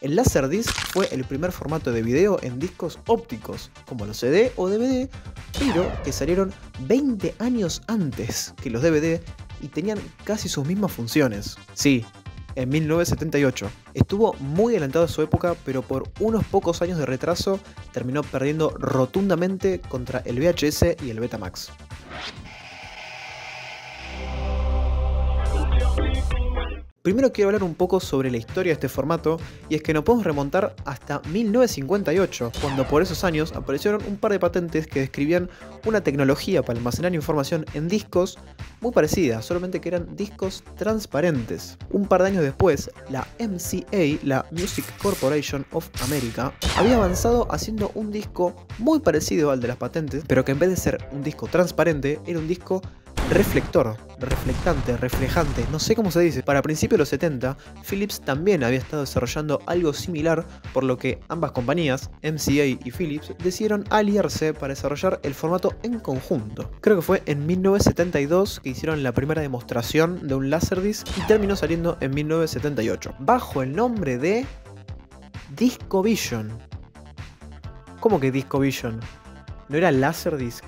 El Laserdisc fue el primer formato de video en discos ópticos, como los CD o DVD, pero que salieron 20 años antes que los DVD y tenían casi sus mismas funciones. Sí, en 1978. Estuvo muy adelantado a su época, pero por unos pocos años de retraso terminó perdiendo rotundamente contra el VHS y el Betamax. Primero quiero hablar un poco sobre la historia de este formato, y es que nos podemos remontar hasta 1958, cuando por esos años aparecieron un par de patentes que describían una tecnología para almacenar información en discos muy parecida, solamente que eran discos transparentes. Un par de años después, la MCA, la Music Corporation of America, había avanzado haciendo un disco muy parecido al de las patentes, pero que en vez de ser un disco transparente, era un disco reflector, reflectante, reflejante, no sé cómo se dice. Para principios de los 70, Philips también había estado desarrollando algo similar, por lo que ambas compañías, MCA y Philips, decidieron aliarse para desarrollar el formato en conjunto. Creo que fue en 1972 que hicieron la primera demostración de un Laserdisc y terminó saliendo en 1978, bajo el nombre de DiscoVision. ¿Cómo que DiscoVision? ¿No era Laserdisc?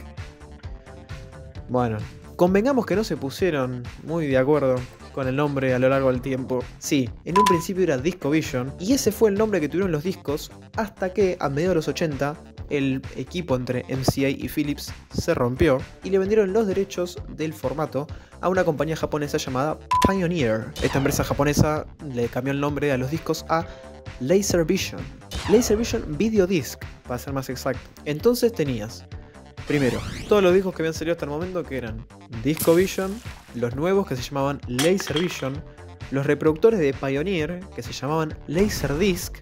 Bueno, convengamos que no se pusieron muy de acuerdo con el nombre a lo largo del tiempo. Sí, en un principio era DiscoVision, y ese fue el nombre que tuvieron los discos hasta que a mediados de los 80 el equipo entre MCA y Philips se rompió y le vendieron los derechos del formato a una compañía japonesa llamada Pioneer. Esta empresa japonesa le cambió el nombre a los discos a Laservision. Laservision Videodisc, para ser más exacto. Entonces tenías, primero, todos los discos que habían salido hasta el momento, que eran DiscoVision, los nuevos que se llamaban Laservision, los reproductores de Pioneer que se llamaban Laserdisc,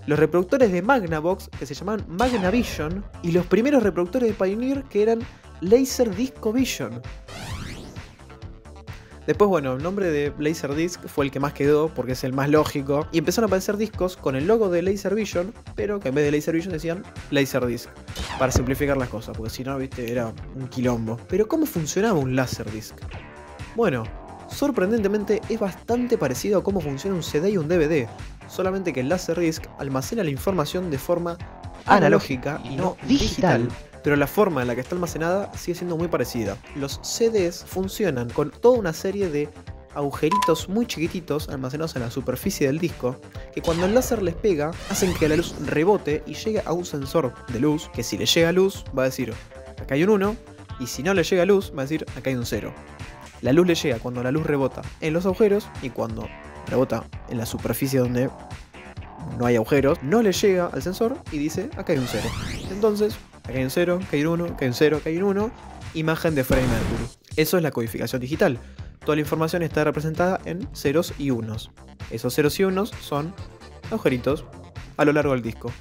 los reproductores de Magnavox que se llamaban Magnavision y los primeros reproductores de Pioneer que eran Laserdiscovision. Después, bueno, el nombre de Laserdisc fue el que más quedó porque es el más lógico, y empezaron a aparecer discos con el logo de Laservision, pero que en vez de Laservision decían Laserdisc, para simplificar las cosas, porque si no, viste, era un quilombo. Pero ¿cómo funcionaba un Laserdisc? Bueno, sorprendentemente es bastante parecido a cómo funciona un CD y un DVD, solamente que el Laserdisc almacena la información de forma analógica y no digital. Pero la forma en la que está almacenada sigue siendo muy parecida. Los CDs funcionan con toda una serie de agujeritos muy chiquititos almacenados en la superficie del disco, que cuando el láser les pega hacen que la luz rebote y llegue a un sensor de luz, que si le llega luz va a decir acá hay un 1, y si no le llega luz va a decir acá hay un 0. La luz le llega cuando la luz rebota en los agujeros, y cuando rebota en la superficie donde no hay agujeros, no le llega al sensor y dice acá hay un 0. Entonces, acá hay un 0, acá hay un 1, acá hay un 0, acá hay un 1, imagen de Freddie Mercury. Eso es la codificación digital. Toda la información está representada en ceros y unos. Esos ceros y unos son agujeritos a lo largo del disco.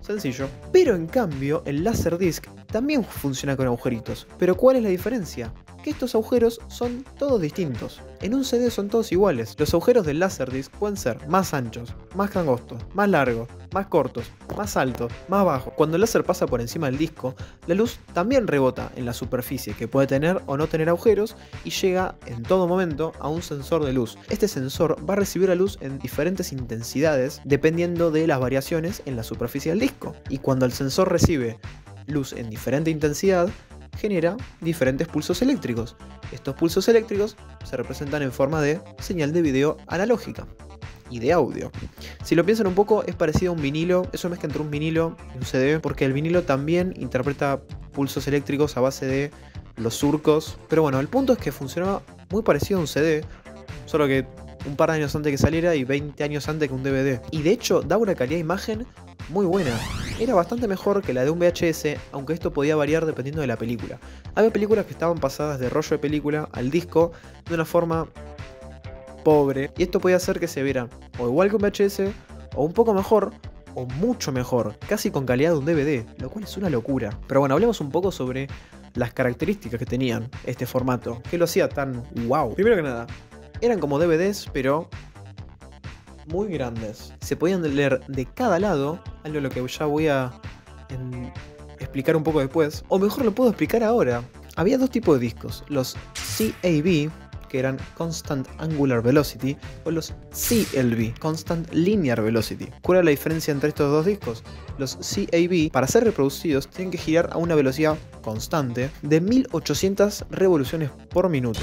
Sencillo. Pero en cambio, el Laserdisc también funciona con agujeritos. ¿Pero cuál es la diferencia? Que estos agujeros son todos distintos. En un CD son todos iguales. Los agujeros del Laserdisc pueden ser más anchos, más angostos, más largos, más cortos, más altos, más bajos. Cuando el láser pasa por encima del disco, la luz también rebota en la superficie, que puede tener o no tener agujeros, y llega en todo momento a un sensor de luz. Este sensor va a recibir la luz en diferentes intensidades dependiendo de las variaciones en la superficie del disco. Y cuando el sensor recibe luz en diferente intensidad, genera diferentes pulsos eléctricos. Estos pulsos eléctricos se representan en forma de señal de video analógica y de audio. Si lo piensan un poco, es parecido a un vinilo, es una mezcla entre un vinilo y un CD, porque el vinilo también interpreta pulsos eléctricos a base de los surcos. Pero bueno, el punto es que funcionaba muy parecido a un CD, solo que un par de años antes que saliera y 20 años antes que un DVD. Y de hecho, daba una calidad de imagen muy buena. Era bastante mejor que la de un VHS, aunque esto podía variar dependiendo de la película. Había películas que estaban pasadas de rollo de película al disco de una forma pobre, y esto podía hacer que se viera o igual que un VHS, o un poco mejor, o mucho mejor, casi con calidad de un DVD, lo cual es una locura. Pero bueno, hablemos un poco sobre las características que tenían este formato, que lo hacía tan wow. Primero que nada, eran como DVDs, pero muy grandes. Se podían leer de cada lado, algo de lo que ya voy a explicar un poco después, o mejor lo puedo explicar ahora. Había dos tipos de discos, los CAV, que eran Constant Angular Velocity o los CLV, Constant Linear Velocity. ¿Cuál era la diferencia entre estos dos discos? Los CAV, para ser reproducidos, tienen que girar a una velocidad constante de 1800 revoluciones por minuto.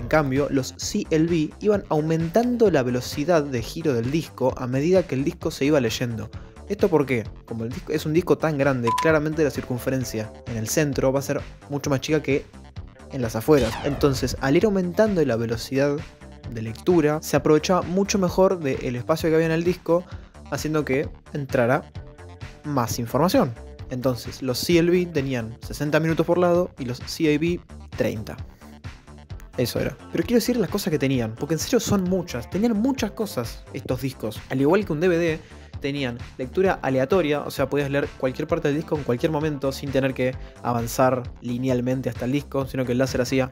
En cambio, los CLV iban aumentando la velocidad de giro del disco a medida que el disco se iba leyendo. ¿Esto por qué? Como el disco es un disco tan grande, claramente la circunferencia en el centro va a ser mucho más chica que en las afueras. Entonces, al ir aumentando la velocidad de lectura, se aprovechaba mucho mejor del espacio que había en el disco, haciendo que entrara más información. Entonces, los CLV tenían 60 minutos por lado y los CAV 30. Eso era. Pero quiero decir las cosas que tenían, porque en serio son muchas. Tenían muchas cosas estos discos. Al igual que un DVD, tenían lectura aleatoria, o sea, podías leer cualquier parte del disco en cualquier momento sin tener que avanzar linealmente hasta el disco, sino que el láser hacía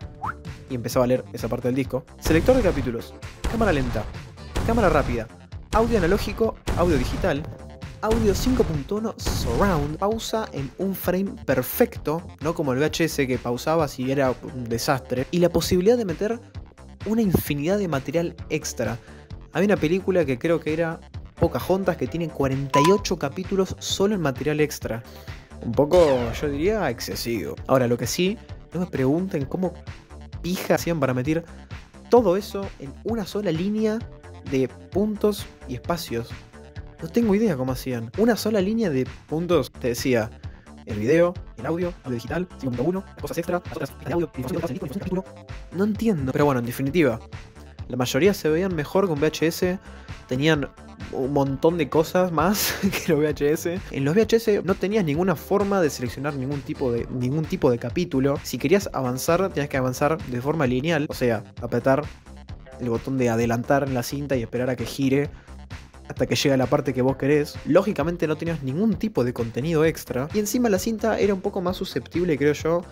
y empezaba a leer esa parte del disco. Selector de capítulos, cámara lenta, cámara rápida, audio analógico, audio digital, audio 5.1 surround, pausa en un frame perfecto, no como el VHS que pausaba si era un desastre, y la posibilidad de meter una infinidad de material extra. Había una película que creo que era Pocahontas que tiene 48 capítulos solo en material extra. Un poco, yo diría, excesivo. Ahora, lo que sí, no me pregunten cómo pija hacían para meter todo eso en una sola línea de puntos y espacios. No tengo idea cómo hacían. Una sola línea de puntos te decía el video, el audio digital, 5.1, cosas extra, las otras de audio, información. No entiendo. Pero bueno, en definitiva, la mayoría se veían mejor con VHS. Tenían un montón de cosas más que los VHS. En los VHS no tenías ninguna forma de seleccionar ningún tipo de capítulo. Si querías avanzar, tenías que avanzar de forma lineal. O sea, apretar el botón de adelantar en la cinta y esperar a que gire hasta que llegue a la parte que vos querés. Lógicamente no tenías ningún tipo de contenido extra. Y encima la cinta era un poco más susceptible, creo yo,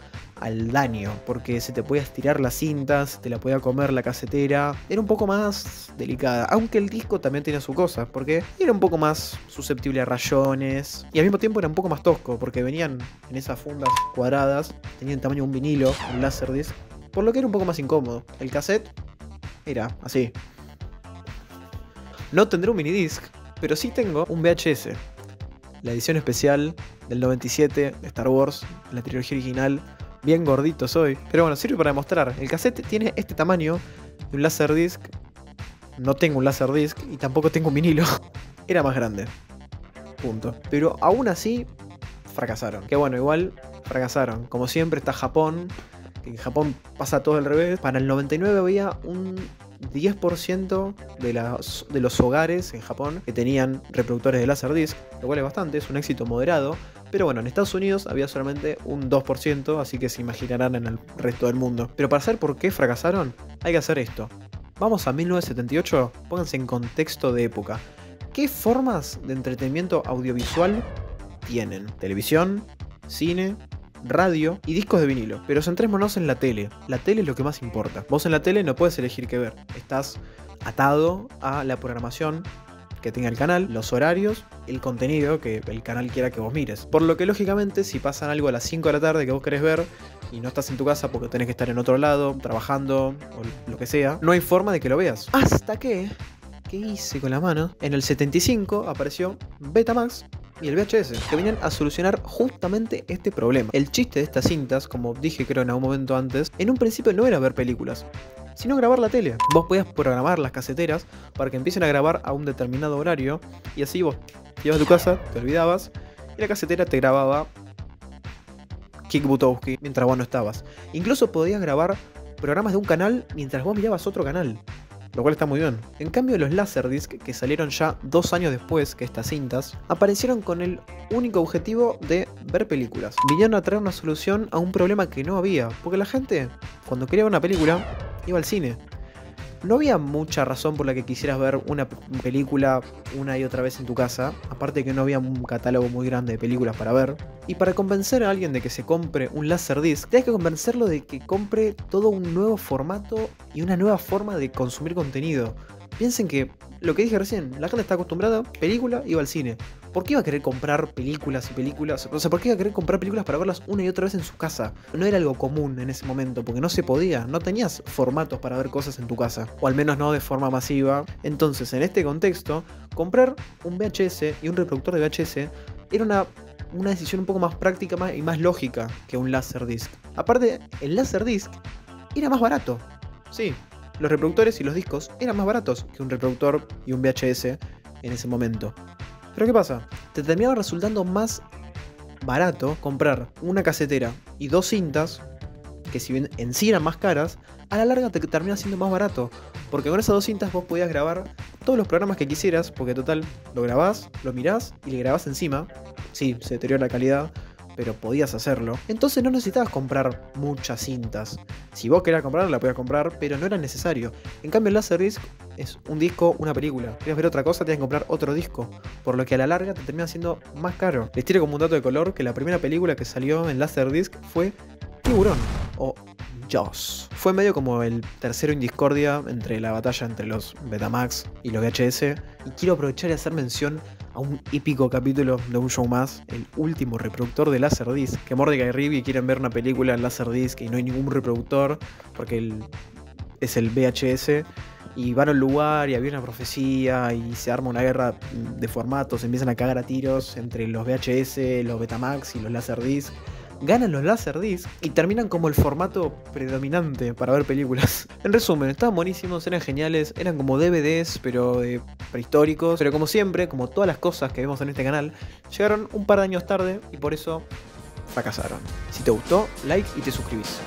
al daño, porque se te podía estirar las cintas, te la podía comer la casetera. Era un poco más delicada, aunque el disco también tenía su cosa, porque era un poco más susceptible a rayones. Y al mismo tiempo era un poco más tosco, porque venían en esas fundas cuadradas, tenían tamaño de un vinilo, un Laserdisc, por lo que era un poco más incómodo. El cassette era así. No tendré un minidisc, pero sí tengo un VHS. La edición especial del 97 de Star Wars, la trilogía original. Bien gordito soy. Pero bueno, sirve para demostrar. El cassette tiene este tamaño de un Laserdisc. No tengo un Laserdisc y tampoco tengo un vinilo. Era más grande. Punto. Pero aún así, fracasaron. Que bueno, igual fracasaron. Como siempre está Japón. Que en Japón pasa todo al revés. Para el 99 había un 10% de los hogares en Japón que tenían reproductores de Laserdisc, lo cual es bastante, es un éxito moderado. Pero bueno, en Estados Unidos había solamente un 2%, así que se imaginarán en el resto del mundo. Pero para saber por qué fracasaron, hay que hacer esto. Vamos a 1978, pónganse en contexto de época. ¿Qué formas de entretenimiento audiovisual tienen? Televisión, cine, radio y discos de vinilo. Pero centrémonos en la tele. La tele es lo que más importa. Vos en la tele no puedes elegir qué ver. Estás atado a la programación que tenga el canal, los horarios, el contenido que el canal quiera que vos mires. Por lo que lógicamente si pasan algo a las 5 de la tarde que vos querés ver y no estás en tu casa porque tenés que estar en otro lado, trabajando o lo que sea, no hay forma de que lo veas. Hasta que... ¿Qué hice con la mano? En el 75 apareció Betamax y el VHS, que venían a solucionar justamente este problema. El chiste de estas cintas, como dije creo en algún momento antes, en un principio no era ver películas, sino grabar la tele. Vos podías programar las caseteras para que empiecen a grabar a un determinado horario y así vos te ibas a tu casa, te olvidabas y la casetera te grababa Kick Buttowski mientras vos no estabas. Incluso podías grabar programas de un canal mientras vos mirabas otro canal, lo cual está muy bien. En cambio, los Laserdisc, que salieron ya 2 años después que estas cintas, aparecieron con el único objetivo de ver películas. Vinieron a traer una solución a un problema que no había, porque la gente, cuando quería ver una película, iba al cine. No había mucha razón por la que quisieras ver una película una y otra vez en tu casa, aparte que no había un catálogo muy grande de películas para ver. Y para convencer a alguien de que se compre un Laserdisc, tenías que convencerlo de que compre todo un nuevo formato y una nueva forma de consumir contenido. Piensen que, lo que dije recién, la gente está acostumbrada, película, iba al cine. ¿Por qué iba a querer comprar películas y películas? O sea, ¿por qué iba a querer comprar películas para verlas una y otra vez en su casa? No era algo común en ese momento, porque no se podía, no tenías formatos para ver cosas en tu casa, o al menos no de forma masiva. Entonces, en este contexto, comprar un VHS y un reproductor de VHS era una decisión un poco más práctica y más lógica que un Laserdisc. Aparte, el Laserdisc era más barato. Sí, los reproductores y los discos eran más baratos que un reproductor y un VHS en ese momento. Pero ¿qué pasa? Te terminaba resultando más barato comprar una casetera y 2 cintas, que si bien en sí eran más caras, a la larga te termina siendo más barato. Porque con esas 2 cintas vos podías grabar todos los programas que quisieras, porque total, lo grabás, lo mirás y le grabás encima. Sí, se deteriora la calidad, pero podías hacerlo. Entonces no necesitabas comprar muchas cintas. Si vos querías comprarla, la podías comprar, pero no era necesario. En cambio, el Laserdisc es un disco, una película. Querías ver otra cosa, tenías que comprar otro disco. Por lo que a la larga te termina siendo más caro. Les tiro como un dato de color que la primera película que salió en Laserdisc fue Tiburón o Jaws. Fue medio como el tercero en discordia entre la batalla entre los Betamax y los VHS. Y quiero aprovechar y hacer mención a un épico capítulo de Un Show Más, el último reproductor de Laserdisc. Que Mordecai y Rigby quieren ver una película en Laserdisc y no hay ningún reproductor porque es el VHS. Y van al lugar y había una profecía y se arma una guerra de formatos, se empiezan a cagar a tiros entre los VHS, los Betamax y los Laserdisc. Ganan los Laserdisc y terminan como el formato predominante para ver películas. En resumen, estaban buenísimos, eran geniales, eran como DVDs, pero prehistóricos. Pero como siempre, como todas las cosas que vemos en este canal, llegaron un par de años tarde y por eso fracasaron. Si te gustó, like y te suscribís.